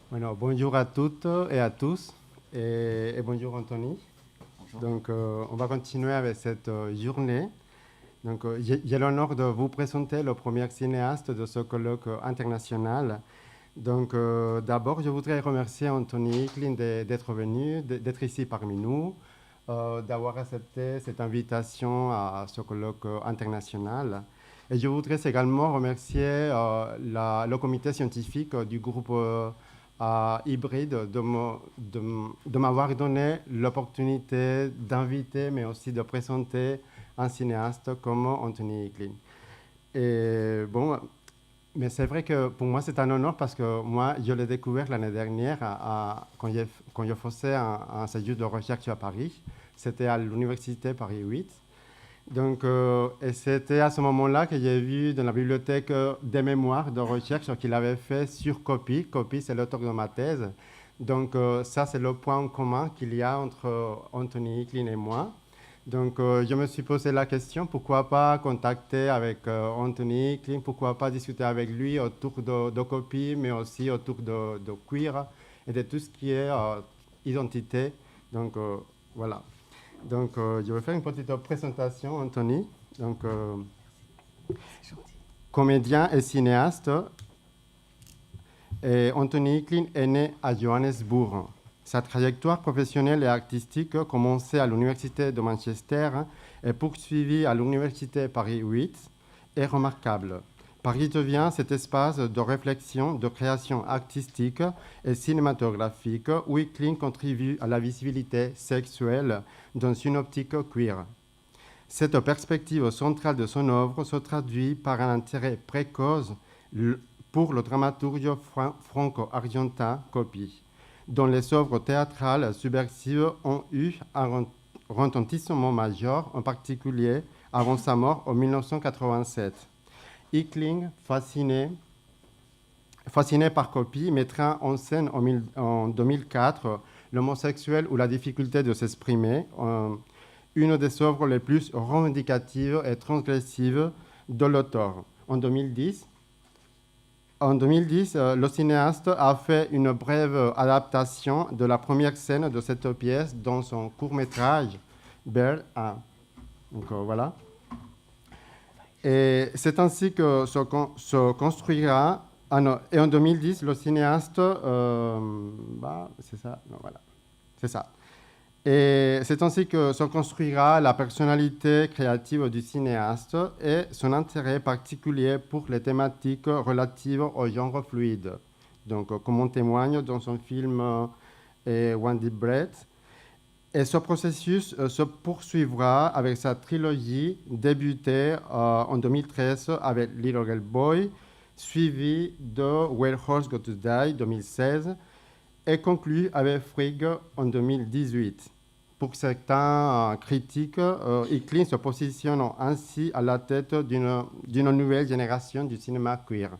Bueno, bonjour à toutes et à tous et bonjour Anthony. Bonjour. Donc, on va continuer avec cette journée. Donc, j'ai l'honneur de vous présenter le premier cinéaste de ce colloque international. Donc, d'abord, je voudrais remercier Anthony Eklund d'être venu, d'être ici parmi nous, d'avoir accepté cette invitation à ce colloque international. Et je voudrais également remercier le comité scientifique du groupe hybride de m'avoir donné l'opportunité d'inviter, mais aussi de présenter un cinéaste comme Anthony Eklund. Et bon, mais c'est vrai que pour moi, c'est un honneur parce que moi, je l'ai découvert l'année dernière quand je faisais un séjour de recherche à Paris. C'était à l'université Paris 8. Donc, et c'était à ce moment-là que j'ai vu dans la bibliothèque des mémoires de recherche qu'il avait fait sur Copy. Copy, c'est l'auteur de ma thèse. Donc, ça, c'est le point en commun qu'il y a entre Anthony Eklund et moi. Donc, je me suis posé la question, pourquoi pas contacter avec Anthony Eklund, pourquoi pas discuter avec lui autour de Copy, mais aussi autour de queer et de tout ce qui est identité. Donc, voilà. Donc, je vais faire une petite présentation, Anthony. Donc, C'est gentil. comédien et cinéaste. Et Anthony Eklund est né à Johannesburg. Sa trajectoire professionnelle et artistique commençait à l'Université de Manchester et poursuivie à l'Université Paris 8 est remarquable. Paris devient cet espace de réflexion, de création artistique et cinématographique où Eklund contribue à la visibilité sexuelle dans une optique queer. Cette perspective centrale de son œuvre se traduit par un intérêt précoce pour le dramaturge franco-argentin Copy, dont les œuvres théâtrales subversives ont eu un retentissement majeur, en particulier avant sa mort en 1987. Eklund, fasciné par Copy, mettra en scène en 2004 l'homosexuel ou la difficulté de s'exprimer, une des œuvres les plus revendicatives et transgressives de l'auteur. En 2010, le cinéaste a fait une brève adaptation de la première scène de cette pièce dans son court-métrage Bear 1. Donc voilà. Et c'est ainsi que se construira. Ah non, et en 2010, le cinéaste. C'est ça. Non, voilà. C'est ça. Et c'est ainsi que se construira la personnalité créative du cinéaste et son intérêt particulier pour les thématiques relatives au genre fluide. Donc, comme on témoigne dans son film One Deep Breath. Et ce processus se poursuivra avec sa trilogie débutée en 2013 avec Little Girl Boy, suivie de Where Horse Go to Die 2016 et conclu avec Frigg en 2018. Pour certains critiques, Eklund se positionne ainsi à la tête d'une nouvelle génération du cinéma queer.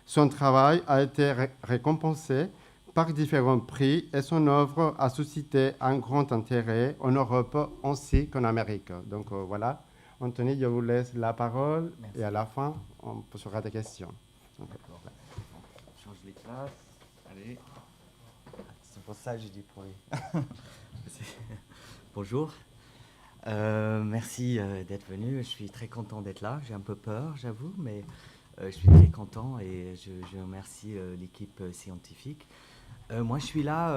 Son travail a été récompensé par différents prix et son œuvre a suscité un grand intérêt en Europe ainsi qu'en Amérique. Donc voilà, Anthony, je vous laisse la parole. Merci. Et à la fin, on posera des questions. D'accord. On change les places. Allez. C'est pour ça que j'ai dit pour les. Bonjour. Merci d'être venu. Je suis très content d'être là. J'ai un peu peur, j'avoue, mais je suis très content et je remercie l'équipe scientifique. Moi, je suis là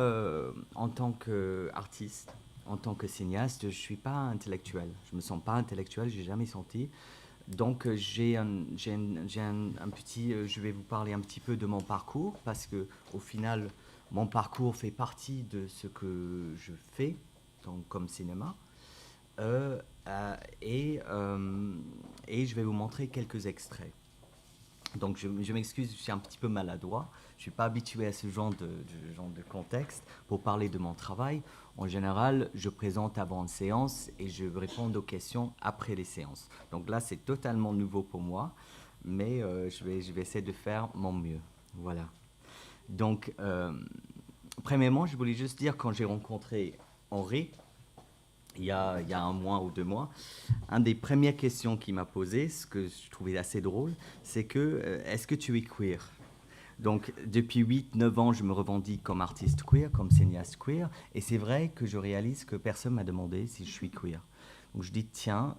en tant qu'artiste, en tant que cinéaste. Je ne suis pas intellectuel. Je ne me sens pas intellectuel, je n'ai jamais senti. Donc, je vais vous parler un petit peu de mon parcours parce que, au final, mon parcours fait partie de ce que je fais comme cinéma. Et je vais vous montrer quelques extraits. Donc je m'excuse, je suis un petit peu maladroit. Je ne suis pas habitué à ce genre de contexte pour parler de mon travail. En général, je présente avant une séance et je réponds aux questions après les séances. Donc là, c'est totalement nouveau pour moi, mais je vais essayer de faire mon mieux. Voilà. Donc, premièrement, je voulais juste dire, quand j'ai rencontré Henri, il y a un mois ou 2 mois, une des premières questions qu'il m'a posées, ce que je trouvais assez drôle, c'est que est-ce que tu es queer? Donc, depuis 8-9 ans, je me revendique comme artiste queer, comme cinéaste queer. Et c'est vrai que je réalise que personne ne m'a demandé si je suis queer. Donc, je dis, tiens,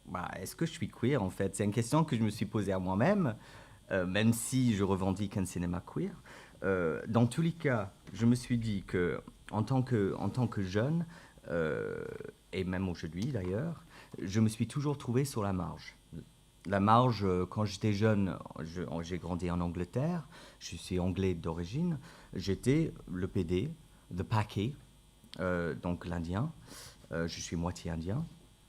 bah, est-ce que je suis queer en fait? C'est une question que je me suis posée à moi-même, même si je revendique un cinéma queer. Dans tous les cas, je me suis dit que en tant que jeune, et même aujourd'hui d'ailleurs, je me suis toujours trouvé sur la marge. La marge, quand j'étais jeune, j'ai grandi en Angleterre, je suis anglais d'origine, j'étais le PD, the Paki, donc l'Indien, je suis moitié indien.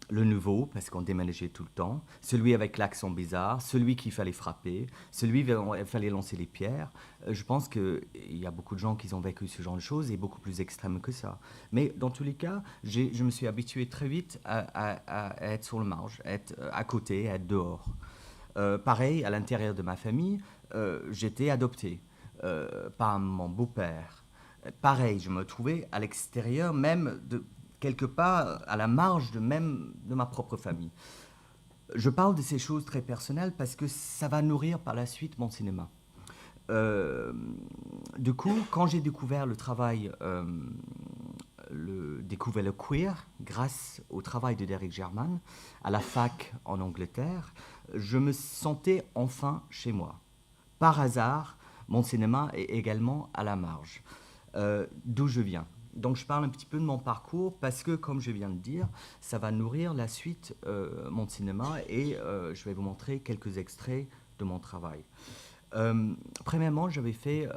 Le nouveau, parce qu'on déménageait tout le temps, celui avec l'accent bizarre, celui qu'il fallait frapper, celui où il fallait lancer les pierres. Je pense qu'il y a beaucoup de gens qui ont vécu ce genre de choses et beaucoup plus extrêmes que ça. Mais dans tous les cas, je me suis habitué très vite à être sur le marge, à être à côté, à être dehors. Pareil, à l'intérieur de ma famille, j'étais adopté par mon beau-père. Pareil, je me trouvais à l'extérieur même de quelque part à la marge de ma propre famille. Je parle de ces choses très personnelles parce que ça va nourrir par la suite mon cinéma. Du coup, quand j'ai découvert le travail, découvert le queer, grâce au travail de Derek Jarman, à la fac en Angleterre, je me sentais enfin chez moi. Par hasard, mon cinéma est également à la marge. D'où je viens. Donc je parle un petit peu de mon parcours parce que, comme je viens de dire, ça va nourrir la suite mon cinéma et je vais vous montrer quelques extraits de mon travail. Premièrement, j'avais fait,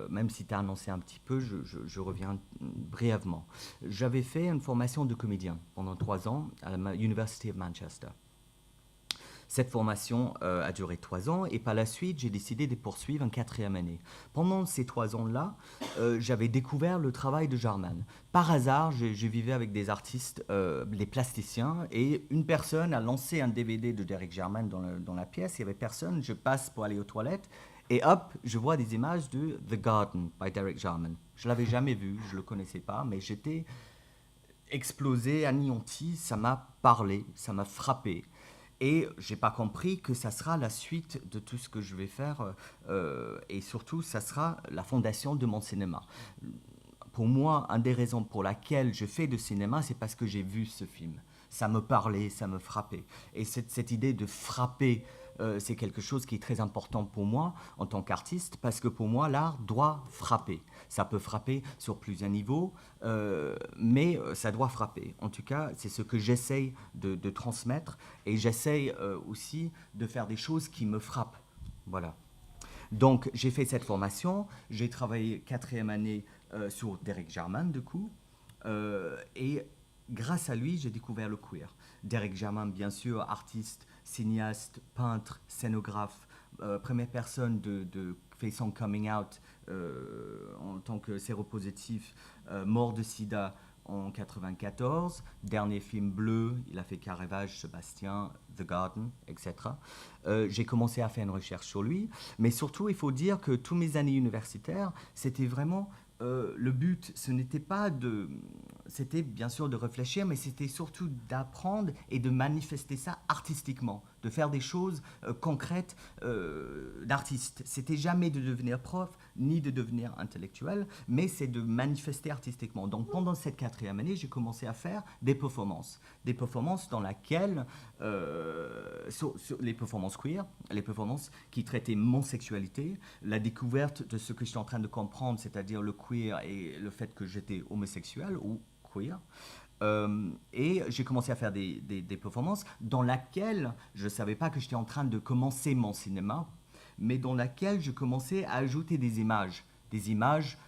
même si tu as annoncé un petit peu, je reviens brièvement. J'avais fait une formation de comédien pendant 3 ans à la University of Manchester. Cette formation a duré 3 ans et par la suite, j'ai décidé de poursuivre en 4e année. Pendant ces 3 ans-là, j'avais découvert le travail de Jarman. Par hasard, je vivais avec des artistes, des plasticiens, et une personne a lancé un DVD de Derek Jarman dans la pièce. Il n'y avait personne, je passe pour aller aux toilettes et hop, je vois des images de The Garden by Derek Jarman. Je ne l'avais jamais vu, je ne le connaissais pas, mais j'étais explosé, anéanti, ça m'a parlé, ça m'a frappé. Et j'ai pas compris que ça sera la suite de tout ce que je vais faire et surtout ça sera la fondation de mon cinéma. Pour moi, une des raisons pour laquelle je fais de cinéma, c'est parce que j'ai vu ce film. Ça me parlait, ça me frappait. Et cette idée de frapper, c'est quelque chose qui est très important pour moi en tant qu'artiste, parce que pour moi, l'art doit frapper. Ça peut frapper sur plusieurs niveaux, mais ça doit frapper. En tout cas, c'est ce que j'essaye de transmettre, et j'essaye aussi de faire des choses qui me frappent. Voilà. Donc, j'ai fait cette formation, j'ai travaillé 4e année sur Derek Jarman, du coup, et grâce à lui, j'ai découvert le queer. Derek Jarman, bien sûr, artiste, cinéaste, peintre, scénographe, première personne de fait son coming out en tant que séropositif, mort de sida en 94, dernier film bleu, il a fait Caravage, Sébastien, The Garden, etc. J'ai commencé à faire une recherche sur lui, mais surtout il faut dire que tous mes années universitaires, c'était vraiment le but, ce n'était pas de... C'était bien sûr de réfléchir, mais c'était surtout d'apprendre et de manifester ça artistiquement, de faire des choses concrètes d'artiste. C'était jamais de devenir prof, ni de devenir intellectuel, mais c'est de manifester artistiquement. Donc pendant cette 4e année, j'ai commencé à faire des performances dans lesquelles, sur les performances queer, les performances qui traitaient mon sexualité, la découverte de ce que j'étais en train de comprendre, c'est-à-dire le queer et le fait que j'étais homosexuel ou queer. Et j'ai commencé à faire des performances dans lesquelles je ne savais pas que j'étais en train de commencer mon cinéma, mais dans lesquelles je commençais à ajouter des images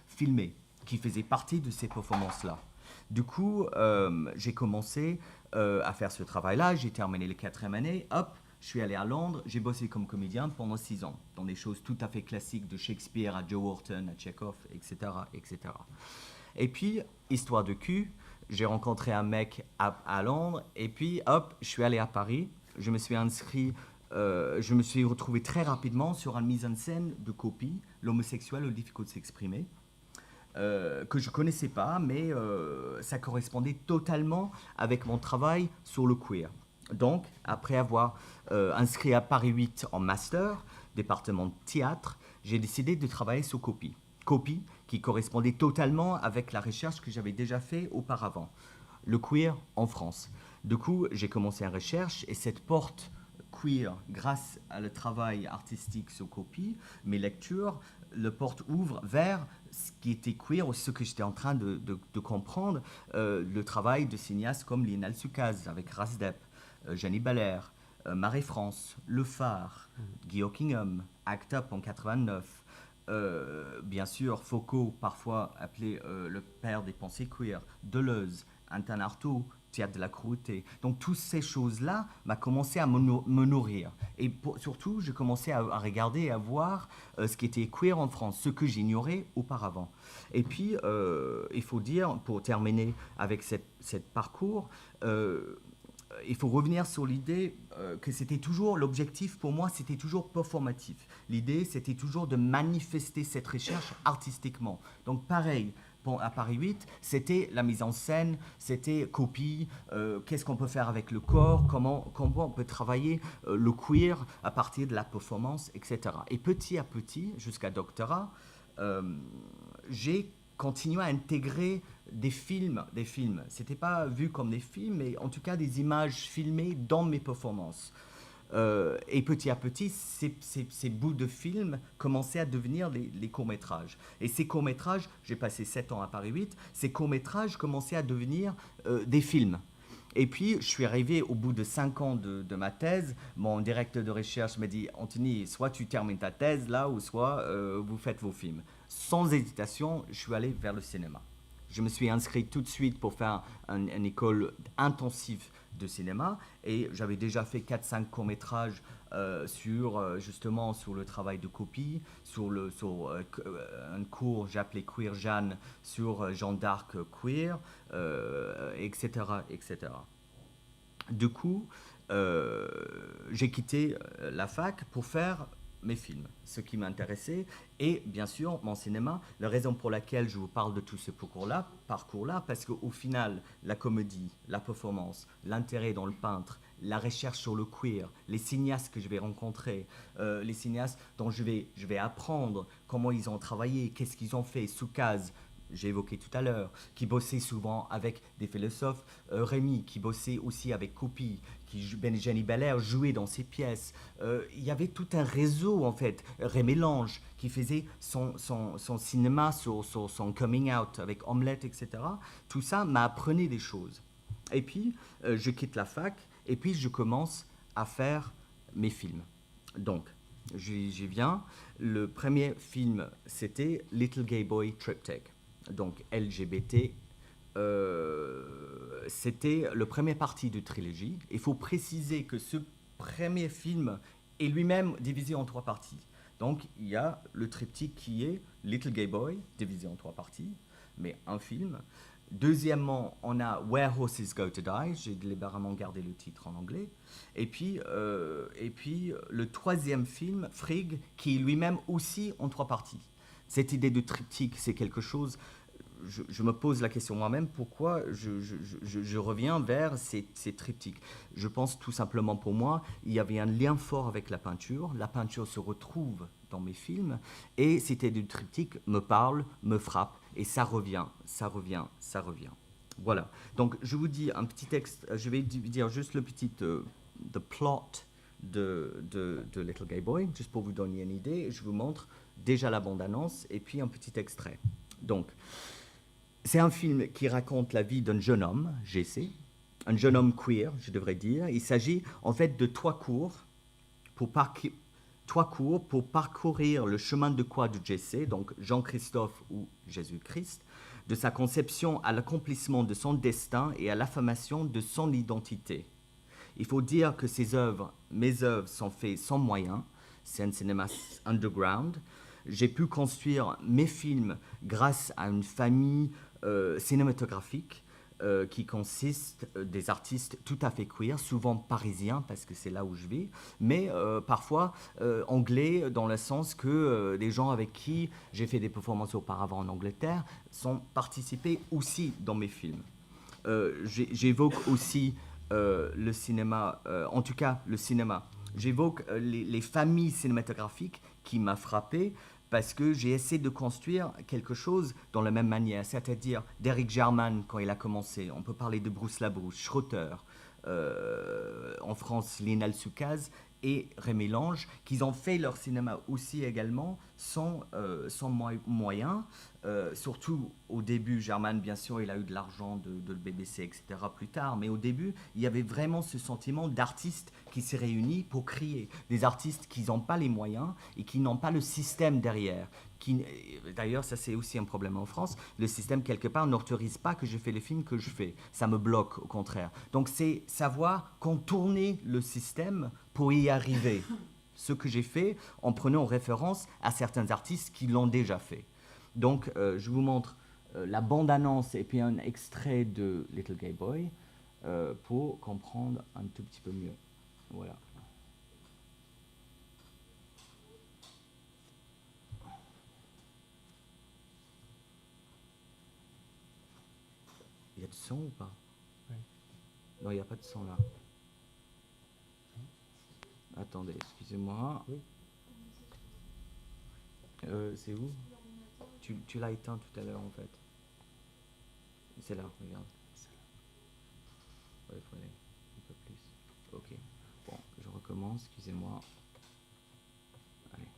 filmées qui faisaient partie de ces performances-là. Du coup, j'ai commencé à faire ce travail-là, j'ai terminé les 4e année, hop, je suis allé à Londres, j'ai bossé comme comédien pendant 6 ans, dans des choses tout à fait classiques de Shakespeare à Joe Horton, à Tchekhov, etc., etc. Et puis, histoire de cul, j'ai rencontré un mec à Londres, et puis hop, je suis allé à Paris, je me suis inscrit, je me suis retrouvé très rapidement sur une mise en scène de copie, l'homosexuel aux difficultés de s'exprimer, que je ne connaissais pas, mais ça correspondait totalement avec mon travail sur le queer. Donc, après avoir inscrit à Paris 8 en master, département de théâtre, j'ai décidé de travailler sur copie. Copie qui correspondait totalement avec la recherche que j'avais déjà fait auparavant. Le queer en France. Du coup, j'ai commencé la recherche et cette porte queer, grâce à le travail artistique sur copie, mes lectures, le porte ouvre vers ce qui était queer ou ce que j'étais en train de comprendre, le travail de cinéastes comme Lionel Sucaz avec Rasdep, Jenny Belair, Marie-France, Le Phare, Guy Ockingham, Act Up en 89, bien sûr Foucault, parfois appelé le père des pensées queer, Deleuze, Antoine Artaud, Théâtre de la Cruauté. Donc toutes ces choses-là m'ont commencé à me nourrir. Et surtout, j'ai commencé à regarder et à voir ce qui était queer en France, ce que j'ignorais auparavant. Et puis, il faut dire, pour terminer avec cette parcours, il faut revenir sur l'idée que c'était toujours, l'objectif pour moi, c'était toujours performatif. L'idée, c'était toujours de manifester cette recherche artistiquement. Donc pareil, à Paris 8, c'était la mise en scène, c'était copie, qu'est-ce qu'on peut faire avec le corps, comment on peut travailler le queer à partir de la performance, etc. Et petit à petit, jusqu'à doctorat, j'ai continué à intégrer des films. C'était pas vu comme des films, mais en tout cas des images filmées dans mes performances. Et petit à petit, ces bouts de films commençaient à devenir les courts-métrages. Et ces courts-métrages, j'ai passé 7 ans à Paris 8, ces courts-métrages commençaient à devenir des films. Et puis, je suis arrivé au bout de 5 ans de ma thèse. Mon directeur de recherche m'a dit « Anthony, soit tu termines ta thèse là, ou soit vous faites vos films. » Sans hésitation, je suis allé vers le cinéma. Je me suis inscrit tout de suite pour faire une école intensive de cinéma et j'avais déjà fait 4-5 courts-métrages justement sur le travail de copie, sur un cours j'appelais Queer Jeanne sur Jeanne d'Arc queer, etc., etc. Du coup, j'ai quitté la fac pour faire mes films, ce qui m'intéressait, et bien sûr mon cinéma. La raison pour laquelle je vous parle de tout ce parcours-là, parce qu'au final, la comédie, la performance, l'intérêt dans le peintre, la recherche sur le queer, les cinéastes que je vais rencontrer, les cinéastes dont je vais apprendre comment ils ont travaillé, qu'est-ce qu'ils ont fait, Sucaz, j'ai évoqué tout à l'heure, qui bossait souvent avec des philosophes, Rémy, qui bossait aussi avec Coupi, Jenny Belair jouait dans ses pièces. Il y avait tout un réseau, en fait, Rémy Lange, qui faisait son cinéma sur son coming out avec Omelette, etc. Tout ça m'a appris des choses. Et puis, je quitte la fac, et puis je commence à faire mes films. Donc, j'y viens. Le premier film, c'était Little Gay Boy Triptych. Donc LGBT, c'était le premier parti de trilogie. Il faut préciser que ce premier film est lui-même divisé en 3 parties. Donc il y a le triptyque qui est Little Gay Boy, divisé en 3 parties, mais un film. Deuxièmement, on a Where Horses Go to Die, j'ai délibérément gardé le titre en anglais. Et puis le troisième film, Frigg, qui est lui-même aussi en 3 parties. Cette idée de triptyque, c'est quelque chose, je me pose la question moi-même, pourquoi je reviens vers ces triptyques. Je pense tout simplement pour moi, il y avait un lien fort avec la peinture se retrouve dans mes films, et cette idée de triptyque me parle, me frappe, et ça revient. Voilà, donc je vous dis un petit texte, je vais dire juste le petit the plot de Little Gay Boy, juste pour vous donner une idée. Je vous montre déjà la bande-annonce et puis un petit extrait. Donc, c'est un film qui raconte la vie d'un jeune homme, JC, un jeune homme queer, je devrais dire. Il s'agit en fait de 3 cours pour parcourir le chemin de croix de JC, donc Jean-Christophe ou Jésus-Christ, de sa conception à l'accomplissement de son destin et à l'affirmation de son identité. Il faut dire que mes œuvres sont faites sans moyens, c'est un cinéma underground. J'ai pu construire mes films grâce à une famille cinématographique qui consiste des artistes tout à fait queer, souvent parisiens parce que c'est là où je vis, mais parfois anglais dans le sens que des gens avec qui j'ai fait des performances auparavant en Angleterre sont participés aussi dans mes films. J'évoque aussi le cinéma, en tout cas le cinéma j'évoque les familles cinématographiques qui m'a frappé parce que j'ai essayé de construire quelque chose dans la même manière, c'est-à-dire d'Eric German quand il a commencé. On peut parler de Bruce Labrousse, Schroeter, en France, Lionel Soucaz et Rémi Lange, qui ont fait leur cinéma aussi également sans moyens. Surtout au début, German, bien sûr, il a eu de l'argent de le BBC, etc. plus tard, mais au début, il y avait vraiment ce sentiment d'artistes qui s'est réunis pour créer. Des artistes qui n'ont pas les moyens et qui n'ont pas le système derrière. D'ailleurs, ça c'est aussi un problème en France. Le système, quelque part, n'autorise pas que je fais les films que je fais. Ça me bloque, au contraire. Donc c'est savoir contourner le système pour y arriver. Ce que j'ai fait en prenant en référence à certains artistes qui l'ont déjà fait. Donc, je vous montre la bande-annonce et puis un extrait de Little Gay Boy pour comprendre un tout petit peu mieux. Voilà. Il y a du son ou pas? Oui. Non, il n'y a pas de son là. Attendez, excusez-moi. Oui. C'est où? Tu l'as éteint tout à l'heure en fait. C'est là, regarde. Ouais, il faut aller un peu plus. Ok. Bon, je recommence, excusez-moi. Allez.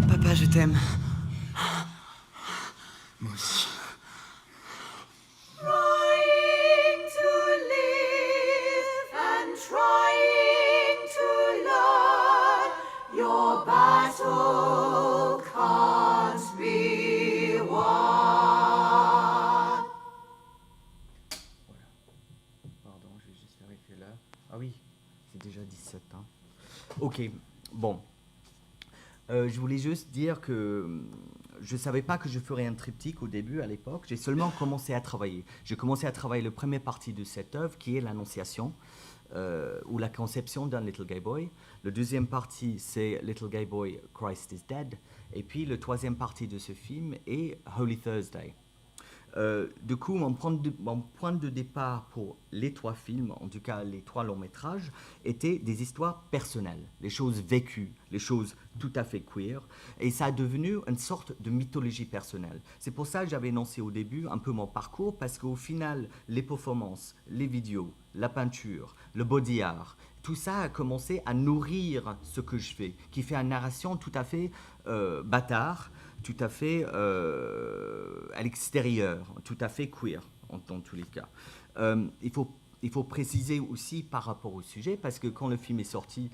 Papa, je t'aime. Moi aussi. Trying to live and trying to learn, your battle can't be won. Voilà. Pardon, je vais juste vérifier là. Ah oui, c'est déjà 17 ans. Ok, bon. Je voulais juste dire que je ne savais pas que je ferais un triptyque au début, à l'époque. J'ai seulement commencé à travailler. J'ai commencé à travailler la première partie de cette œuvre, qui est l'Annonciation, ou la conception d'un Little Gay Boy. La deuxième partie, c'est Little Gay Boy, Christ is Dead. Et puis, la troisième partie de ce film est Holy Thursday. Du coup, mon point de départ pour les trois films, en tout cas les trois longs métrages, étaient des histoires personnelles, les choses vécues, les choses tout à fait queer, et ça a devenu une sorte de mythologie personnelle. C'est pour ça que j'avais énoncé au début un peu mon parcours, parce qu'au final, les performances, les vidéos, la peinture, le body art, tout ça a commencé à nourrir ce que je fais, qui fait une narration tout à fait bâtard, tout à fait à l'extérieur, tout à fait queer, dans tous les cas. Il faut préciser aussi par rapport au sujet, parce que quand le film est sorti,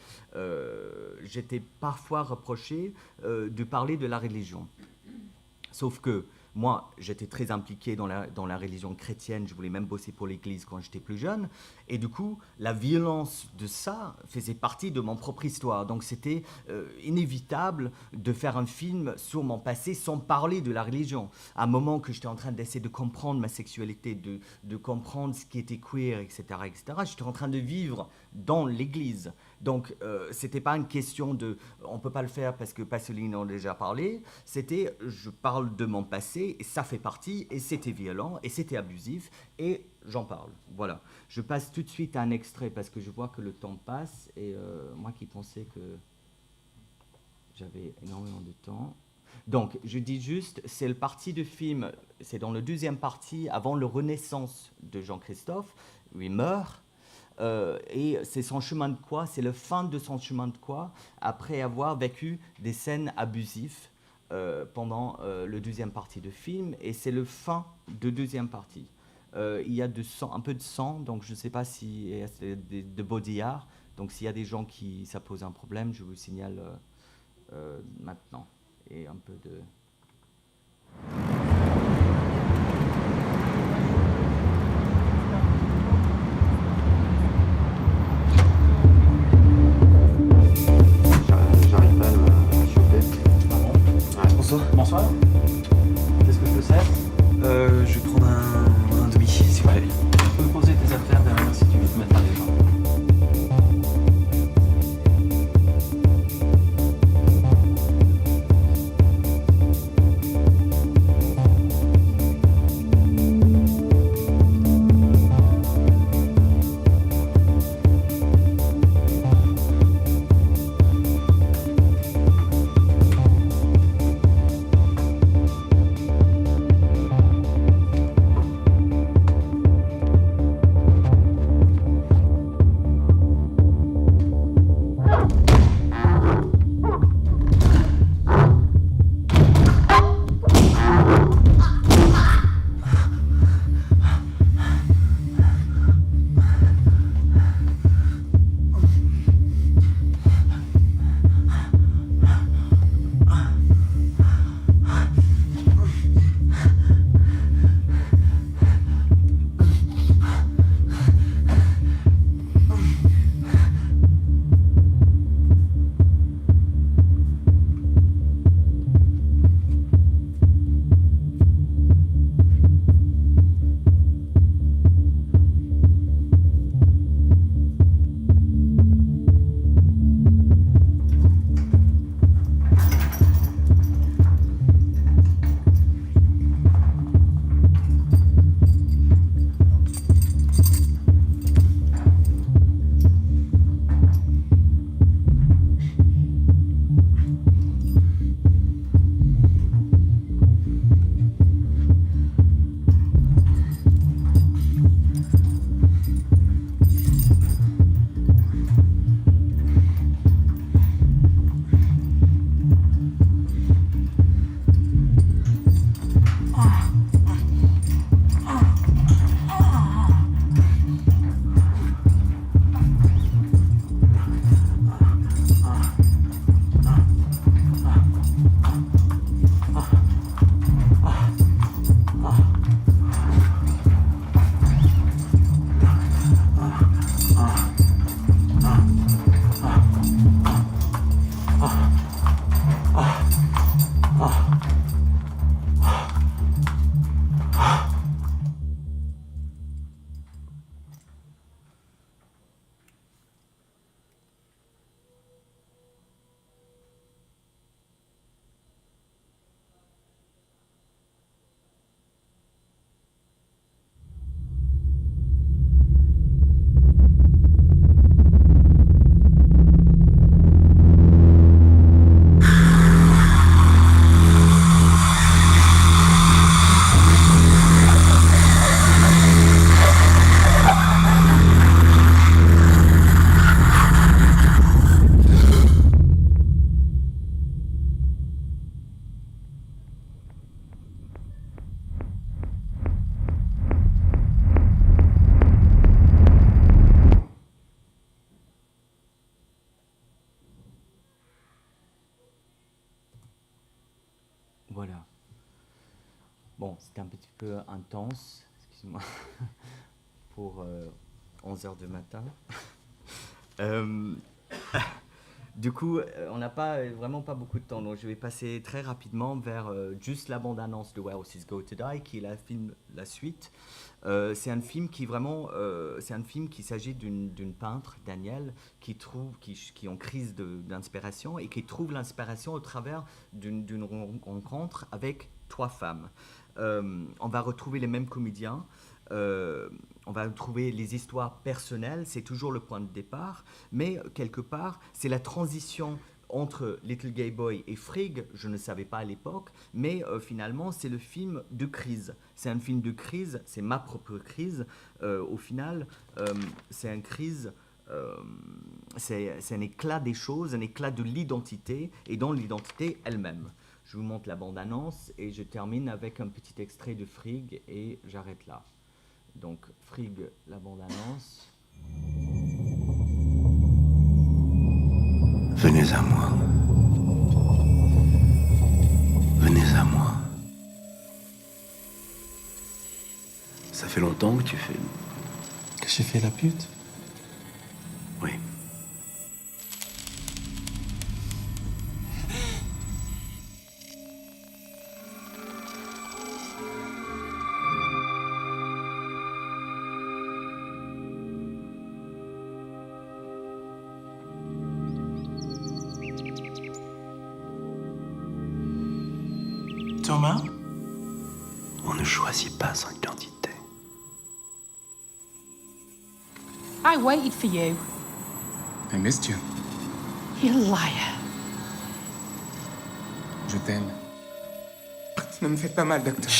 j'étais parfois reproché de parler de la religion. Sauf que moi, j'étais très impliqué dans la religion chrétienne, je voulais même bosser pour l'Église quand j'étais plus jeune, et du coup, la violence de ça faisait partie de mon propre histoire. Donc c'était inévitable de faire un film sur mon passé sans parler de la religion. À un moment que j'étais en train d'essayer de comprendre ma sexualité, de comprendre ce qui était queer, etc., j'étais en train de vivre dans l'Église. Donc, c'était pas une question de on peut pas le faire parce que Pasolini en a déjà parlé. C'était je parle de mon passé et ça fait partie et c'était violent et c'était abusif et j'en parle. Voilà. Je passe tout de suite à un extrait parce que je vois que le temps passe et moi qui pensais que j'avais énormément de temps. Donc, je dis juste, c'est le parti de film, c'est dans le deuxième partie avant le renaissance de Jean-Christophe, où il meurt. Et c'est son chemin de croix, c'est le fin de son chemin de croix après avoir vécu des scènes abusives pendant le deuxième partie de film, et c'est le fin de deuxième partie. Il y a un peu de sang, donc je ne sais pas si de body art, Donc s'il y a des gens qui ça pose un problème, je vous signale maintenant. Et un peu de... J'arrive pas à le choper. Bonsoir. Bonsoir. Qu'est-ce que je peux faire? Je vais prendre un demi, s'il vous plaît. Tu peux poser tes affaires derrière si tu veux te mettre à l'aise. Voilà. Bon, c'était un petit peu intense, excuse-moi, pour 11 heures du matin. Du coup, on n'a vraiment pas beaucoup de temps, donc je vais passer très rapidement vers juste la bande-annonce de Where Horses Go to Die, qui est la suite. C'est un film qui vraiment, qui s'agit d'une peintre, Danielle, qui est en crise d'inspiration et qui trouve l'inspiration au travers d'une rencontre avec 3 femmes. On va retrouver les mêmes comédiens. On va trouver les histoires personnelles, c'est toujours le point de départ, mais quelque part, c'est la transition entre Little Gay Boy et Frigg, je ne savais pas à l'époque, mais finalement, c'est le film de crise. C'est un film de crise, c'est ma propre crise. Au final, c'est une crise, c'est un éclat des choses, un éclat de l'identité, et dans l'identité elle-même. Je vous montre la bande-annonce et je termine avec un petit extrait de Frigg et j'arrête là. Donc, Frigg, la bande-annonce. Venez à moi. Venez à moi. Ça fait longtemps que tu fais... Que j'ai fait la pute? Oui. Thomas? On ne choisit pas son identité. I waited for you. I missed you. You liar. Je t'aime. Ne me faites pas mal, docteur.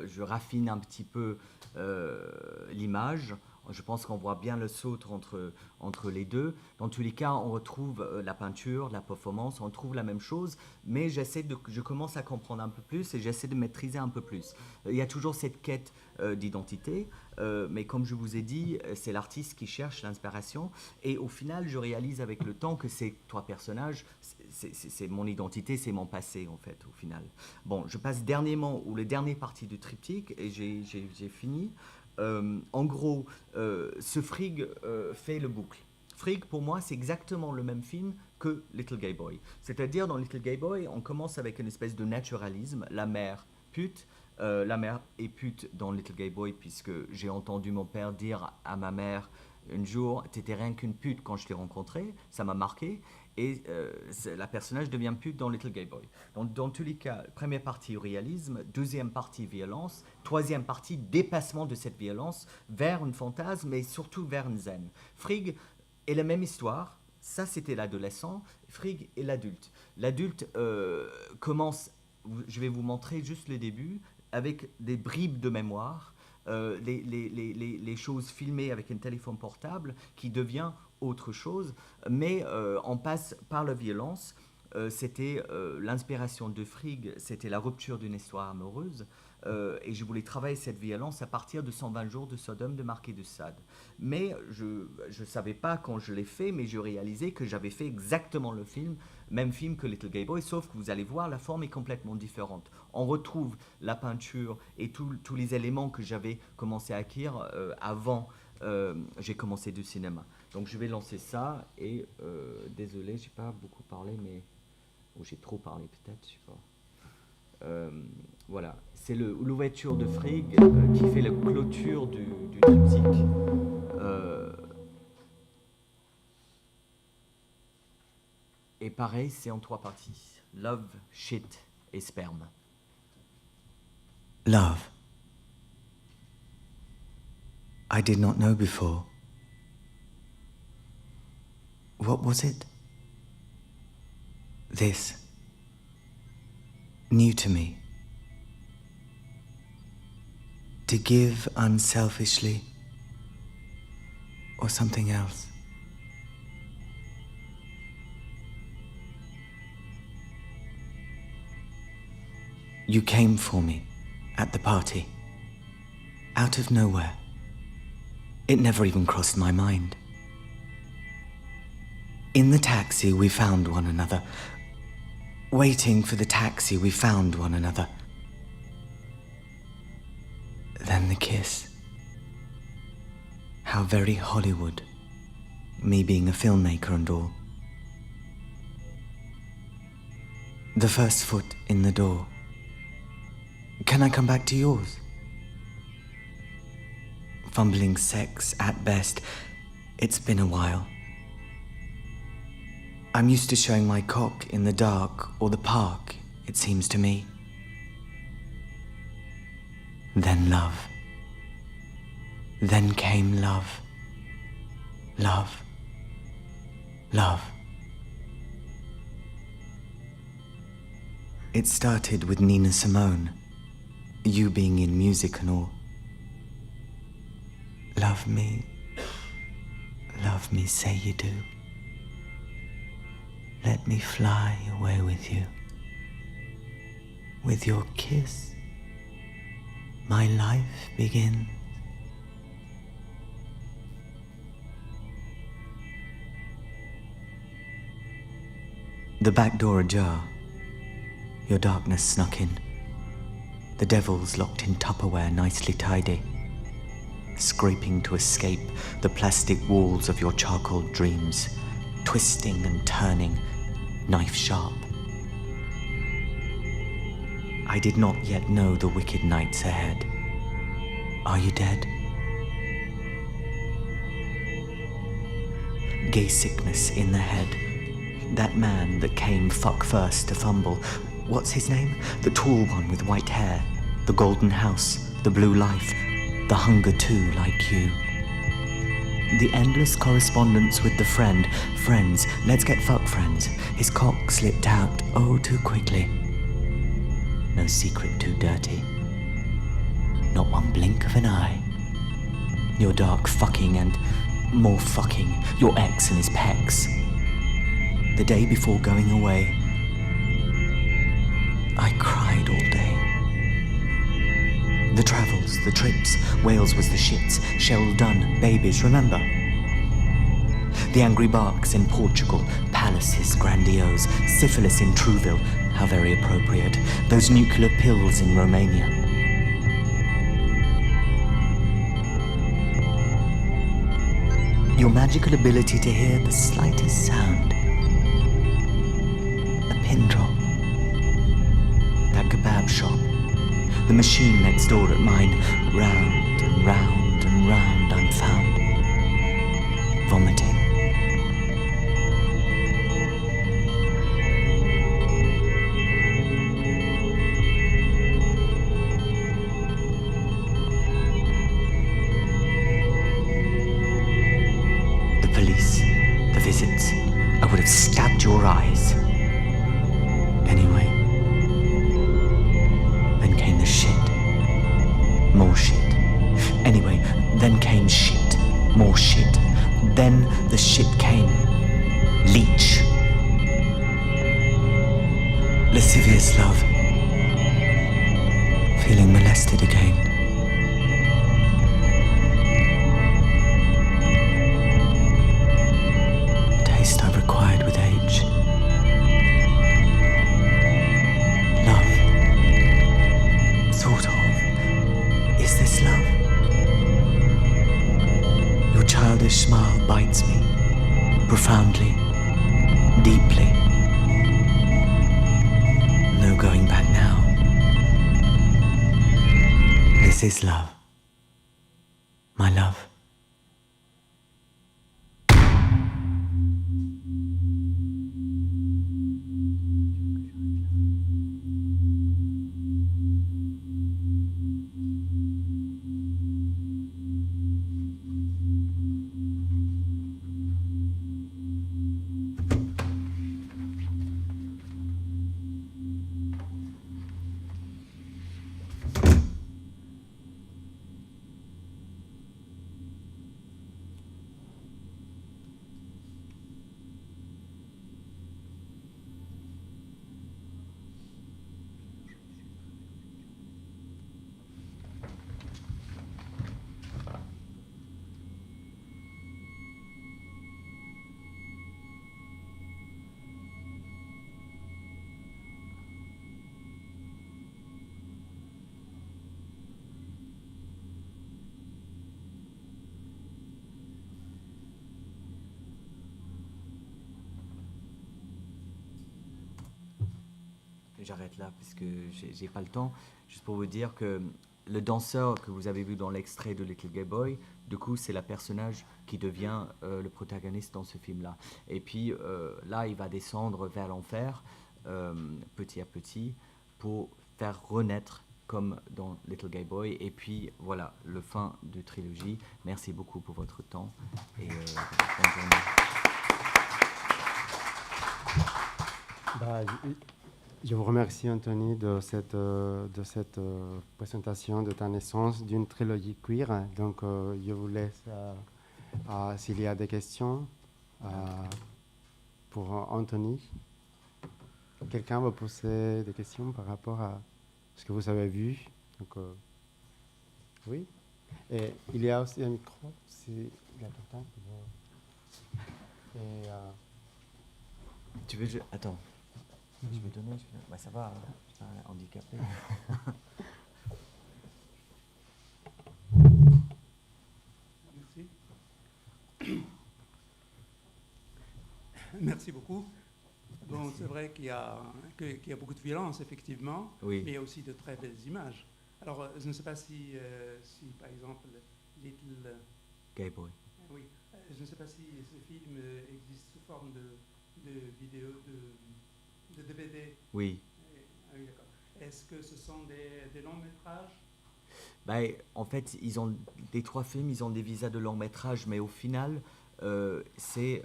Je raffine un petit peu l'image. Je pense qu'on voit bien le saut entre les deux. Dans tous les cas, on retrouve la peinture, la performance, on retrouve la même chose, mais je commence à comprendre un peu plus et j'essaie de maîtriser un peu plus. Il y a toujours cette quête d'identité, mais comme je vous ai dit, c'est l'artiste qui cherche l'inspiration et au final, je réalise avec le temps que ces trois personnages, c'est mon identité, c'est mon passé en fait, au final. Bon, je passe les dernières parties du triptyque et j'ai fini. En gros, ce Frigg fait le boucle. Frigg, pour moi, c'est exactement le même film que Little Gay Boy. C'est-à-dire, dans Little Gay Boy, on commence avec une espèce de naturalisme. La mère pute. La mère est pute dans Little Gay Boy, puisque j'ai entendu mon père dire à ma mère un jour, t'étais rien qu'une pute quand je t'ai rencontré. Ça m'a marqué. Et la personnage devient pute dans Little Gay Boy. Donc, dans tous les cas, première partie réalisme, deuxième partie violence, troisième partie dépassement de cette violence vers un fantasme, mais surtout vers une zen. Frigg est la même histoire. Ça, c'était l'adolescent. Frigg est l'adulte. L'adulte commence, je vais vous montrer juste le début, avec des bribes de mémoire, les choses filmées avec un téléphone portable qui devient autre chose, mais on passe par la violence. C'était l'inspiration de Frigg, c'était la rupture d'une histoire amoureuse, et je voulais travailler cette violence à partir de 120 jours de Sodome de Marquis de Sade. Mais je ne savais pas quand je l'ai fait, mais je réalisais que j'avais fait exactement le même film que Little Gay Boy, sauf que vous allez voir, la forme est complètement différente. On retrouve la peinture et tous les éléments que j'avais commencé à acquérir avant j'ai commencé du cinéma. Donc je vais lancer ça et désolé, j'ai pas beaucoup parlé, mais ou j'ai trop parlé peut-être, je sais pas. Voilà, c'est l'ouverture de Frigg qui fait la clôture du triptyque. Et pareil, c'est en 3 parties. Love, shit et sperme. Love. I did not know before. What was it? This. New to me. To give unselfishly. Or something else. You came for me at the party. Out of nowhere. It never even crossed my mind. In the taxi, we found one another. Waiting for the taxi, we found one another. Then the kiss. How very Hollywood. Me being a filmmaker and all. The first foot in the door. Can I come back to yours? Fumbling sex at best. It's been a while. I'm used to showing my cock in the dark or the park, it seems to me. Then love. Then came love. Love. Love. It started with Nina Simone, you being in music and all. Love me, say you do. Let me fly away with you. With your kiss, my life begins. The back door ajar. Your darkness snuck in. The devil's locked in Tupperware, nicely tidy. Scraping to escape the plastic walls of your charcoal dreams, twisting and turning, knife sharp. I did not yet know the wicked nights ahead. Are you dead? Gay sickness in the head. That man that came fuck first to fumble. What's his name? The tall one with white hair. The golden house. The blue life. The hunger too, like you. The endless correspondence with the friend. Friends, let's get fuck friends. His cock slipped out, oh, too quickly. No secret too dirty. Not one blink of an eye. Your dark fucking and more fucking. Your ex and his pecs. The day before going away, I cried all day. The travels, the trips, Wales was the shits, Shell done, babies, remember? The angry barks in Portugal, palaces grandiose, syphilis in Trouville, how very appropriate, those nuclear pills in Romania. Your magical ability to hear the slightest sound. A pin drop. That kebab shop. The machine next door at mine. Round and round and round I'm found. Vomiting. The police, the visits, I would have stabbed your eyes. Anyway, then came the shit. More shit. Anyway, then came shit. More shit. Then the shit came. Leech. Lascivious love. Feeling molested again. Taste I've acquired with age. Love. Sort of. Is this love? Your childish smile bites me. Profoundly. Deeply. No going back now. This is love. My love. J'arrête là parce que j'ai pas le temps. Juste pour vous dire que le danseur que vous avez vu dans l'extrait de Little Gay Boy, du coup, c'est la personnage qui devient le protagoniste dans ce film-là. Et puis là, il va descendre vers l'enfer petit à petit pour faire renaître comme dans Little Gay Boy. Et puis voilà, le fin de trilogie. Merci beaucoup pour votre temps et bonne journée. Bah, Je vous remercie, Anthony, de cette présentation de ta naissance d'une trilogie queer. Donc, je vous laisse s'il y a des questions pour Anthony. Quelqu'un va poser des questions par rapport à ce que vous avez vu. Donc, oui. Et il y a aussi un micro. Si il y a quelqu'un qui veut. Et, Tu veux... Attends. Je vais donner. Bah, ça va, je suis un handicapé. Merci. Merci beaucoup. Bon, c'est vrai qu'il y a beaucoup de violence, effectivement, Oui. mais il y a aussi de très belles images. Alors, je ne sais pas si par exemple, Little... Gay Boy. Oui, je ne sais pas si ce film existe sous forme de vidéo, de DVD. Oui. Ah oui, d'accord. Est-ce que ce sont des longs métrages? Ben, en fait, des 3 films, ils ont des visas de long métrage, mais au final, c'est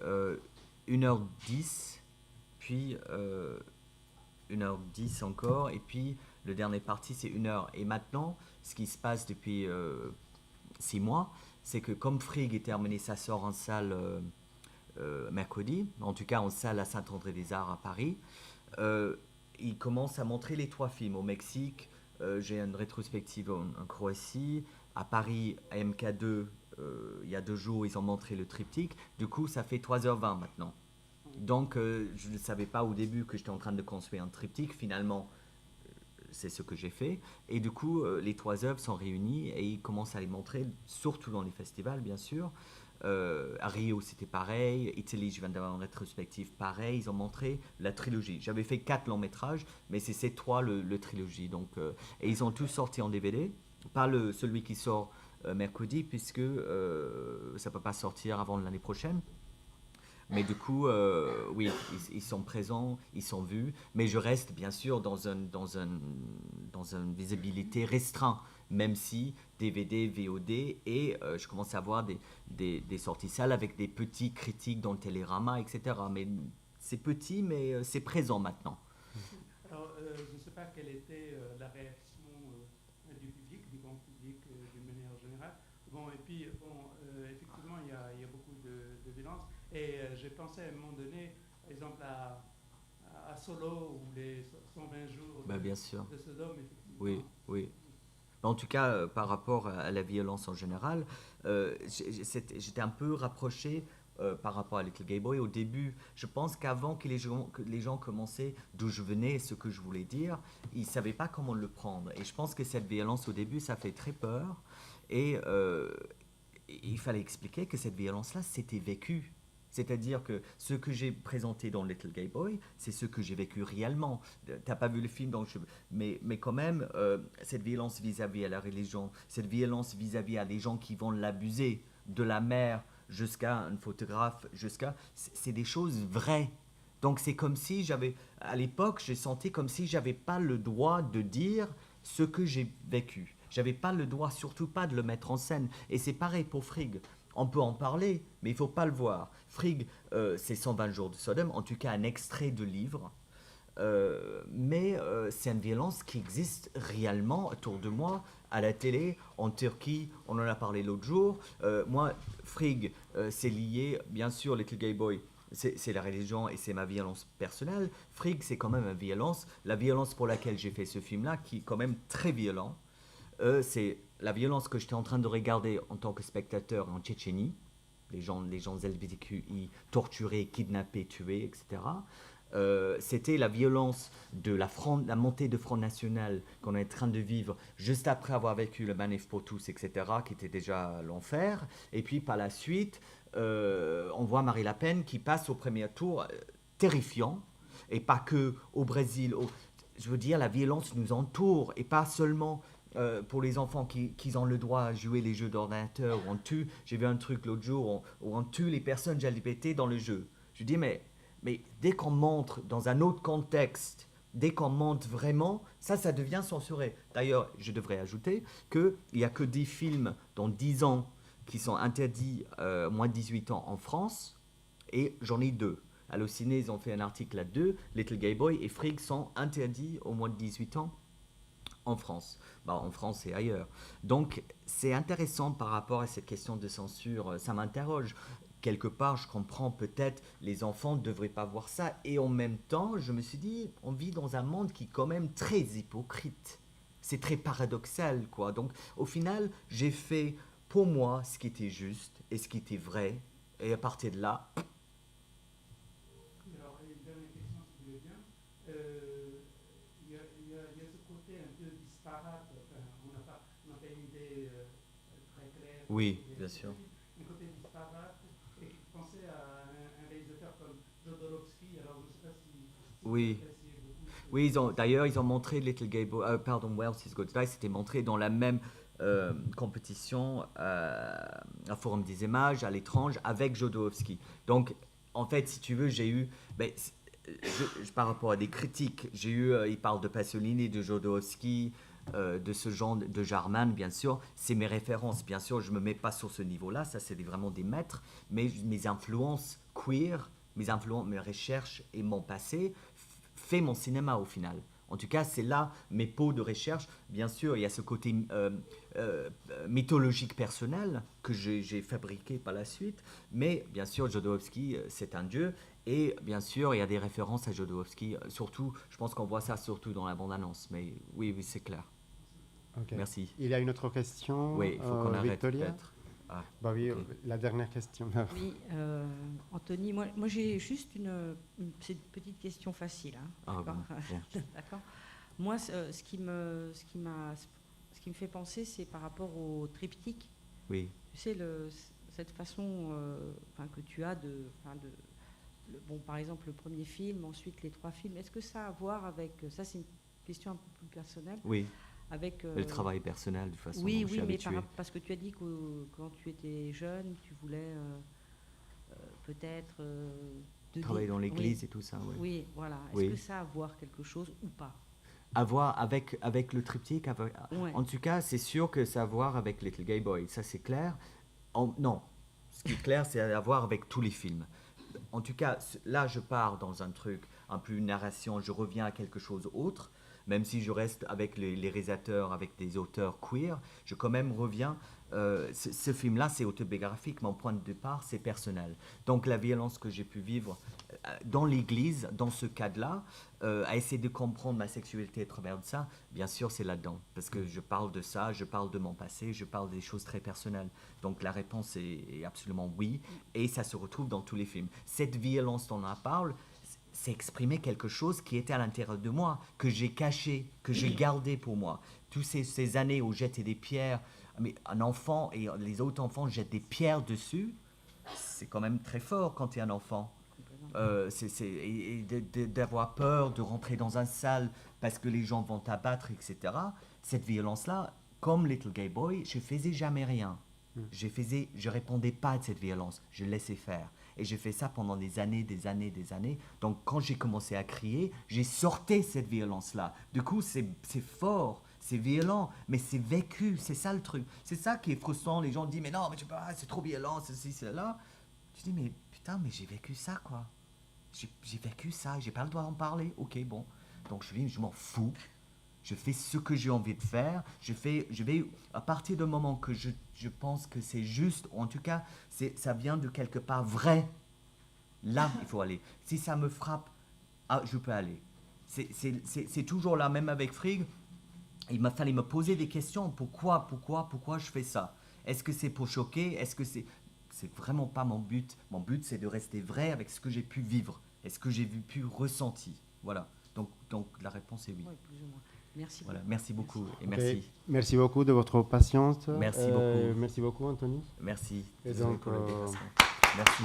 1h10, puis 1h10 encore, et puis le dernier parti, c'est 1 heure. Et maintenant, ce qui se passe depuis 6 mois, c'est que comme Frigg est terminé, ça sort en salle mercredi, en tout cas en salle à Saint-André-des-Arts à Paris, il commence à montrer les 3 films. Au Mexique, j'ai une rétrospective en Croatie. À Paris, à MK2, il y a 2 jours, ils ont montré le triptyque. Du coup, ça fait 3h20 maintenant. Donc, je ne savais pas au début que j'étais en train de construire un triptyque. Finalement, c'est ce que j'ai fait. Et du coup, les 3 œuvres sont réunies et ils commencent à les montrer, surtout dans les festivals, bien sûr. À Rio, c'était pareil. Italie, je viens d'avoir une rétrospective pareil. Ils ont montré la trilogie. J'avais fait 4 longs métrages, mais c'est ces 3 le trilogie. Donc, et ils ont tous sorti en DVD. Pas celui qui sort mercredi, puisque ça ne peut pas sortir avant l'année prochaine. Mais du coup, oui, ils sont présents, ils sont vus, mais je reste bien sûr dans une visibilité restreinte, même si DVD, VOD, et je commence à voir des sorties salles avec des petits critiques dans le Télérama, etc. Mais c'est petit, mais c'est présent maintenant. Alors, je ne sais pas quelle était la réaction du public, du grand public d'une manière générale. Bon, et puis, effectivement, il y a beaucoup de violence. Et j'ai pensé à un moment donné, par exemple, à Solo, ou les 120 jours Bien sûr. de Sodome, effectivement. Oui, oui. En tout cas, par rapport à la violence en général, j'étais un peu rapproché par rapport à Little Gay Boy. Au début, je pense qu'avant que les gens commençaient d'où je venais, ce que je voulais dire, ils ne savaient pas comment le prendre. Et je pense que cette violence, au début, ça fait très peur. Et il fallait expliquer que cette violence-là, c'était vécu. C'est-à-dire que ce que j'ai présenté dans Little Gay Boy, c'est ce que j'ai vécu réellement. Tu n'as pas vu le film, donc mais quand même, cette violence vis-à-vis à la religion, cette violence vis-à-vis à des gens qui vont l'abuser, de la mère jusqu'à un photographe, c'est des choses vraies. Donc c'est comme si à l'époque, j'ai senti comme si j'avais pas le droit de dire ce que j'ai vécu. J'avais pas le droit, surtout pas de le mettre en scène. Et c'est pareil pour Frigg. On peut en parler, mais il ne faut pas le voir. Frigg, c'est 120 jours de Sodome, en tout cas un extrait de livre. Mais c'est une violence qui existe réellement autour de moi, à la télé, en Turquie, on en a parlé l'autre jour. Moi, Frigg, c'est lié, bien sûr, Little Gay Boy, c'est la religion et c'est ma violence personnelle. Frigg, c'est quand même une violence. La violence pour laquelle j'ai fait ce film-là, qui est quand même très violent, c'est la violence que j'étais en train de regarder en tant que spectateur en Tchétchénie, les gens LGBTQI torturés, kidnappés, tués, etc. C'était la violence de la montée de Front National qu'on est en train de vivre juste après avoir vécu le Manif pour tous, etc., qui était déjà l'enfer. Et puis par la suite, on voit Marine Le Pen qui passe au premier tour, terrifiant, et pas que au Brésil. Je veux dire, la violence nous entoure, et pas seulement... pour les enfants qui ont le droit de jouer les jeux d'ordinateur, où on tue, j'ai vu un truc l'autre jour, où on tue les personnes LGBT dans le jeu. Je dis, mais dès qu'on montre dans un autre contexte, dès qu'on montre vraiment, ça devient censuré. D'ailleurs, je devrais ajouter qu'il n'y a que des films dans 10 ans qui sont interdits moins de 18 ans en France, et j'en ai 2. Allociné, ils ont fait un article là-dessus. Little Gay Boy et Frigg sont interdits au moins de 18 ans en France. En France et ailleurs. Donc, c'est intéressant par rapport à cette question de censure. Ça m'interroge. Quelque part, je comprends peut-être les enfants ne devraient pas voir ça. Et en même temps, je me suis dit, on vit dans un monde qui est quand même très hypocrite. C'est très paradoxal, quoi. Donc, au final, j'ai fait pour moi ce qui était juste et ce qui était vrai. Et à partir de là... Alors, une dernière question, si vous voulez bien. Il y a ce côté un peu disparate. Enfin, on n'a pas une idée très claire. Oui, bien sûr. Un côté disparate. Et pensez à un réalisateur comme Jodorowsky. Alors, je ne sais pas si Oui. vous appréciez beaucoup. Oui, d'ailleurs, ils ont montré Little Gay Boy, Where Is Go to Die, c'était montré dans la même compétition à Forum des Images, à l'étrange, avec Jodorowsky. Donc, en fait, si tu veux, j'ai eu, par rapport à des critiques, j'ai eu, il parle de Pasolini, de Jodorowsky, de ce genre de Jarman, bien sûr, c'est mes références. Bien sûr, je ne me mets pas sur ce niveau-là, ça c'est vraiment des maîtres, mais mes influences queer, mes recherches et mon passé fait mon cinéma au final. En tout cas, c'est là mes pots de recherche. Bien sûr, il y a ce côté mythologique personnel que j'ai fabriqué par la suite. Mais bien sûr, Jodorowsky, c'est un dieu. Et bien sûr, il y a des références à Jodorowsky. Surtout, je pense qu'on voit ça surtout dans la bande-annonce. Mais oui, c'est clair. Okay. Merci. Il y a une autre question. Oui, il faut qu'on arrête Victoria. peut-être. Ah, Oui, okay. La dernière question. Oui, Anthony, moi j'ai juste une petite question facile. Hein, Ah, d'accord. bon. D'accord. Moi, ce qui me fait penser, c'est par rapport au triptyque. Oui. Tu sais, cette façon que tu as par exemple, le premier film, ensuite les 3 films. Est-ce que ça a à voir avec... Ça, c'est une question un peu plus personnelle. Oui. Avec, le travail personnel, de façon oui, dont je suis habitué. mais parce que tu as dit que quand tu étais jeune, tu voulais peut-être... travailler dans l'église et tout ça, oui. Oui, voilà. Est-ce que ça a à voir quelque chose ou pas? À voir avec le triptyque Ouais. En tout cas, c'est sûr que ça a à voir avec Little Gay Boy, ça c'est clair. Non, ce qui est clair, c'est à voir avec tous les films. En tout cas, là, je pars dans un truc, un peu une narration, je reviens à quelque chose d'autre. Même si je reste avec les réalisateurs, avec des auteurs queer, je quand même reviens. Ce film-là, c'est autobiographique. Mon point de départ, c'est personnel. Donc la violence que j'ai pu vivre dans l'Église, dans ce cadre-là, à essayer de comprendre ma sexualité à travers ça, bien sûr, c'est là-dedans. Parce que je parle de ça, je parle de mon passé, je parle des choses très personnelles. Donc la réponse est absolument oui. Et ça se retrouve dans tous les films. Cette violence dont on parle, c'est exprimer quelque chose qui était à l'intérieur de moi, que j'ai caché, que j'ai gardé pour moi. Toutes ces années où j'étais des pierres, mais un enfant et les autres enfants jettent des pierres dessus, c'est quand même très fort quand tu es un enfant. D'avoir peur de rentrer dans une salle parce que les gens vont t'abattre, etc. Cette violence-là, comme Little Gay Boy, je faisais jamais rien. Je répondais pas à cette violence, je laissais faire. Et j'ai fait ça pendant des années, des années, des années. Donc quand j'ai commencé à crier, j'ai sorti cette violence-là. Du coup, c'est fort, c'est violent, mais c'est vécu, c'est ça le truc. C'est ça qui est frustrant, les gens disent, mais non, mais tu peux pas, c'est trop violent, ceci, cela. Je dis, mais putain, mais j'ai vécu ça, quoi. J'ai vécu ça, j'ai pas le droit d'en parler. Ok, bon. Donc je m'en fous. Je fais ce que j'ai envie de faire. Je vais, à partir du moment que je pense que c'est juste, ou en tout cas, ça vient de quelque part vrai, là, il faut aller. Si ça me frappe, je peux aller. C'est toujours là, même avec Frigg, il m'a fallu me poser des questions. Pourquoi je fais ça? Est-ce que c'est pour choquer? Est-ce que c'est vraiment pas mon but? Mon but, c'est de rester vrai avec ce que j'ai pu vivre et ce que j'ai pu ressentir. Voilà. Donc la réponse est oui. Oui, plus ou moins. Merci beaucoup. Voilà, merci beaucoup et Ok. merci. Merci beaucoup de votre patience. Merci beaucoup. Merci beaucoup, Anthony. Merci. Et Désolé donc, pour le déplacement. Merci.